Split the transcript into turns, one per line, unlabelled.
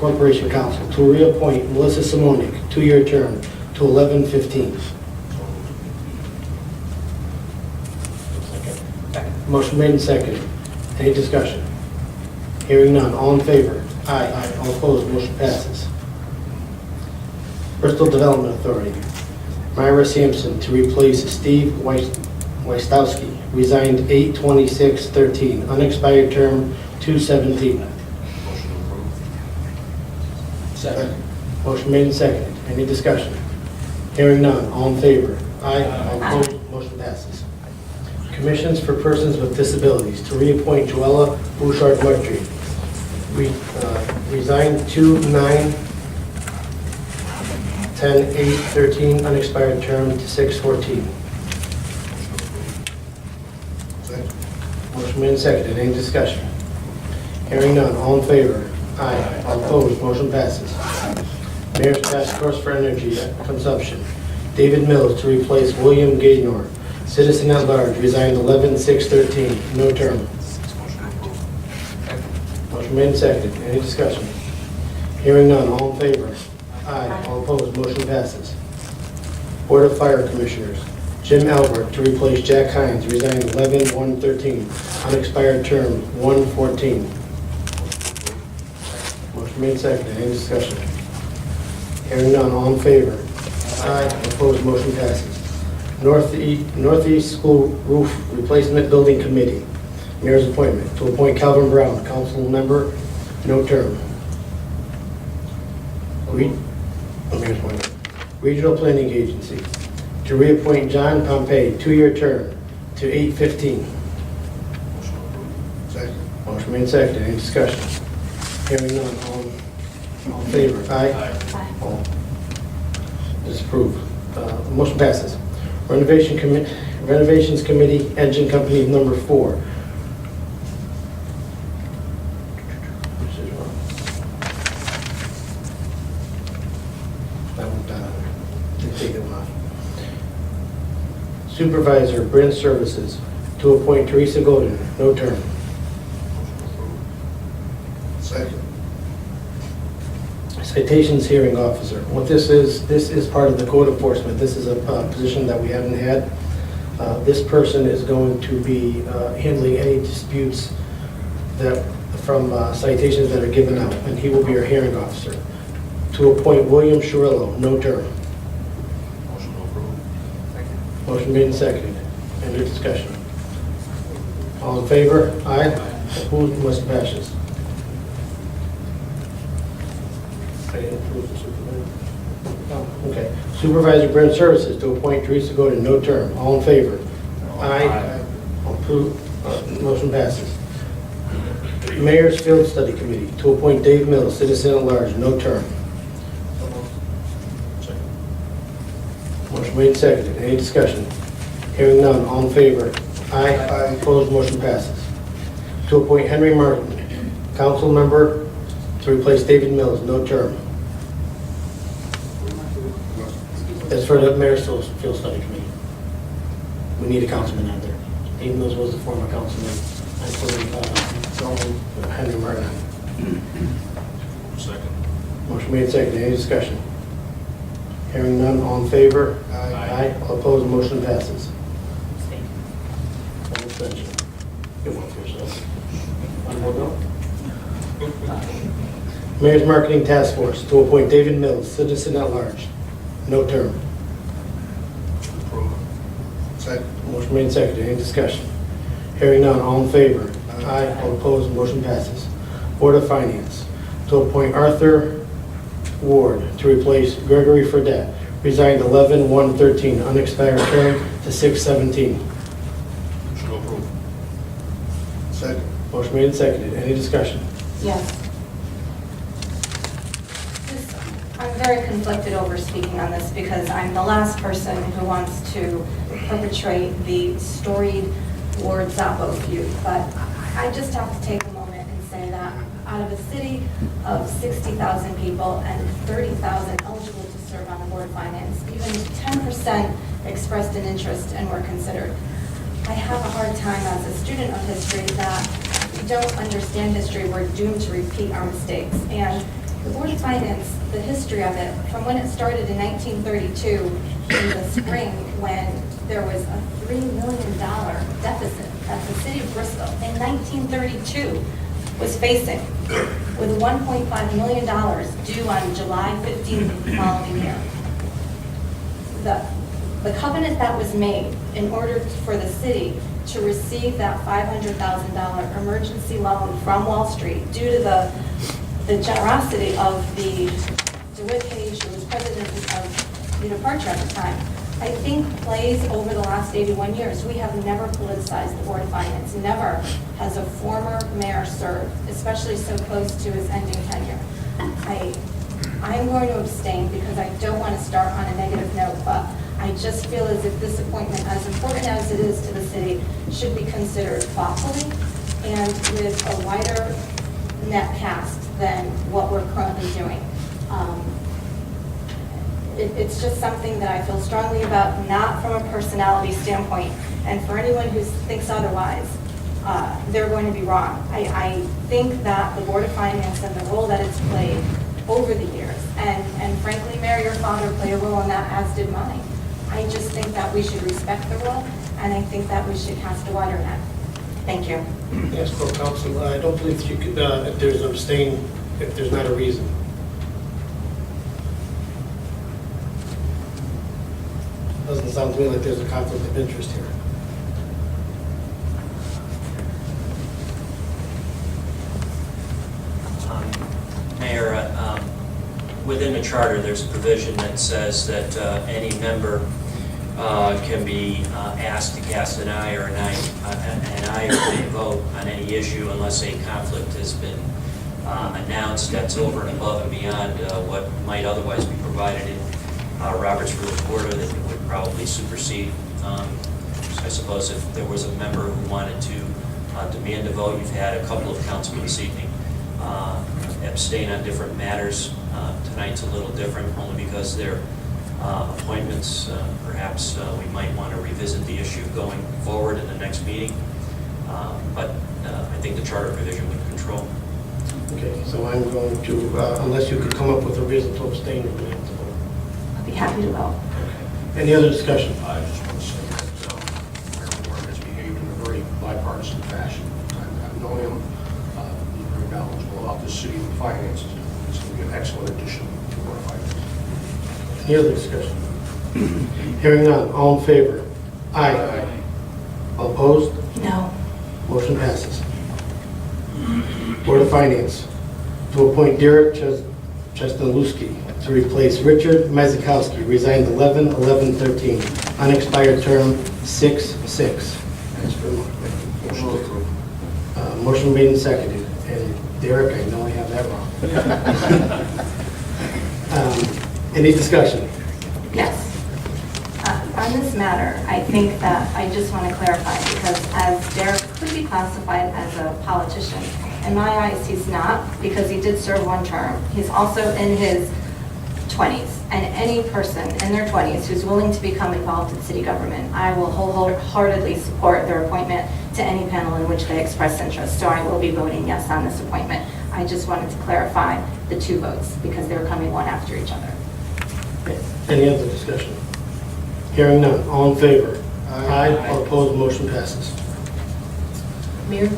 Corporation Council to reappoint Melissa Simonik, 2-year term to 11/15. Motion made and seconded. Any discussion? Hearing none. All in favor? Aye. All opposed? Motion passes. Bristol Development Authority. Myra Sampson to replace Steve Wystowski, resigned 8/26/13, unexpired term 2/17.
Motion approved.
Second.
Motion made and seconded. Any discussion? Hearing none. All in favor? Aye. All opposed? Motion passes. Commissions for Persons with Disabilities to reappoint Joella Bouchard-Murtry, resigned 2/9/10/8/13, unexpired term to 6/14. Motion made and seconded. Any discussion? Hearing none. All in favor? Aye. All opposed? Motion passes. Mayor's Task Force for Energy Consumption. David Mills to replace William Gaynor, citizen at large, resigned 11/6/13, no term.
Motion approved.
Motion made and seconded. Any discussion? Hearing none. All in favor? Aye. All opposed? Motion passes. Board of Fire Commissioners. Jim Albert to replace Jack Hines, resigned 11/1/13, unexpired term 1/14. Motion made and seconded. Any discussion? Hearing none. All in favor? Aye. All opposed? Motion passes. Northeast School Roof Replacement Building Committee. Mayor's appointment to appoint Calvin Brown, council member, no term. Mayor's appointment. Regional Planning Agency to reappoint John Pompey, 2-year term to 8/15.
Motion approved.
Second.
Motion made and seconded. Any discussion? Hearing none. All in favor? Aye. All disapproved. Motion passes. Renovations Committee, Engine Company number 4. That one down. Take it off. Supervisor, Bryn Services, to appoint Teresa Golden, no term.
Motion approved.
Second.
Citations Hearing Officer. What this is part of the code enforcement. This is a position that we haven't had. This person is going to be handling any disputes that from citations that are given out, and he will be our hearing officer. To appoint William Shirillo, no term.
Motion approved. Second.
Motion made and seconded. Any discussion? All in favor? Aye. Opposed? Motion passes. I didn't approve the supervisor. Oh, okay. Supervisor Brent Services to appoint Teresa Godin, no term. All in favor? Aye. All approved. Motion passes. Mayor's Field Study Committee to appoint Dave Mills, citizen at large, no term.
Second.
Motion made and seconded. Any discussion? Hearing none. All in favor? Aye.
Aye.
Opposed? Motion passes. To appoint Henry Martin, council member, to replace David Mills, no term. That's for the Mayor's Field Study Committee. We need a councilman out there. David Mills was the former councilman. I put Henry Martin.
Second.
Motion made second. Any discussion? Hearing none. All in favor?
Aye.
All opposed? Motion passes. One abstention. Get one for yourself. One more bill? Mayor's Marketing Task Force to appoint David Mills, citizen at large, no term.
Approved.
Second.
Motion made and seconded. Any discussion? Hearing none. All in favor? Aye. All opposed? Motion passes. Board of Finance to appoint Arthur Ward to replace Gregory Fredette, resigned 11/1/13, unexpired term to 6/17.
Motion approved.
Second.
Motion made and seconded. Any discussion?
Yes. I'm very conflicted over speaking on this because I'm the last person who wants to perpetrate the storied Ward Zoppo feud, but I just have to take a moment and say that out of a city of 60,000 people and 30,000 eligible to serve on the Board of Finance, even 10% expressed an interest and were considered. I have a hard time as a student of history that if we don't understand history, we're doomed to repeat our mistakes. And The Board of Finance, the history of it, from when it started in 1932 in the spring, when there was a $3 million deficit that the city of Bristol in 1932 was facing, with $1.5 million due on July 15th of the following year. The covenant that was made in order for the city to receive that $500,000 emergency loan from Wall Street due to the generosity of the DeWitt Page, who was president of the departure at the time, I think plays over the last 81 years. We have never politicized the Board of Finance. Never has a former mayor served, especially so close to his ending tenure. I'm going to abstain because I don't want to start on a negative note, but I just feel as if this appointment, as important as it is to the city, should be considered thoughtfully and with a wider net cast than what we're currently doing. It's just something that I feel strongly about, not from a personality standpoint. And for anyone who thinks otherwise, they're going to be wrong. I think that the Board of Finance and the role that it's played over the years, and frankly, Mayor, your father played a role in that, as did mine. I just think that we should respect the role, and I think that we should cast a wider net. Thank you.
Yes, full council, I don't believe you could, if there's abstain, if there's not a reason. Doesn't sound to me like there's a conflict of interest here.
Mayor, within the charter, there's a provision that says that any member can be asked to cast an aye or an aye or nay vote on any issue unless a conflict has been announced that's over and above and beyond what might otherwise be provided in Robert's Rules of Order that would probably supersede. I suppose if there was a member who wanted to demand a vote, you've had a couple of councilmen this evening abstain on different matters. Tonight's a little different only because they're appointments. Perhaps we might want to revisit the issue going forward in the next meeting. But I think the charter provision would control.
Okay, so I'm going to, unless you could come up with a reason to abstain, you're going to have to vote.
I'll be happy to vote.
Any other discussion?
I just want to say that Mayor Moore has behaved in a very bipartisan fashion. I've known him, he's very knowledgeable about the city and the finances. He's going to be an excellent addition to the Board of Finance.
Any other discussion? Hearing none, all in favor? Aye. All opposed?
No.
Motion passes. Board of Finance, to appoint Derek Chesnalewski to replace Richard Mazikowski, resigned 11/11/13, unexpired term 6/6.
Thanks very much. Motion to approve.
Motion made and seconded. And Derek, I know I have that wrong. Any discussion?
Yes. On this matter, I think that I just want to clarify, because as Derek could be classified as a politician, in my eyes, he's not, because he did serve one term. He's also in his 20s, and any person in their 20s who's willing to become involved in city government, I will wholeheartedly support their appointment to any panel in which they express interest. So I will be voting yes on this appointment. I just wanted to clarify the two votes, because they're coming one after each other.
Any other discussion? Hearing none, all in favor? Aye. All opposed, motion passes.
Mayor,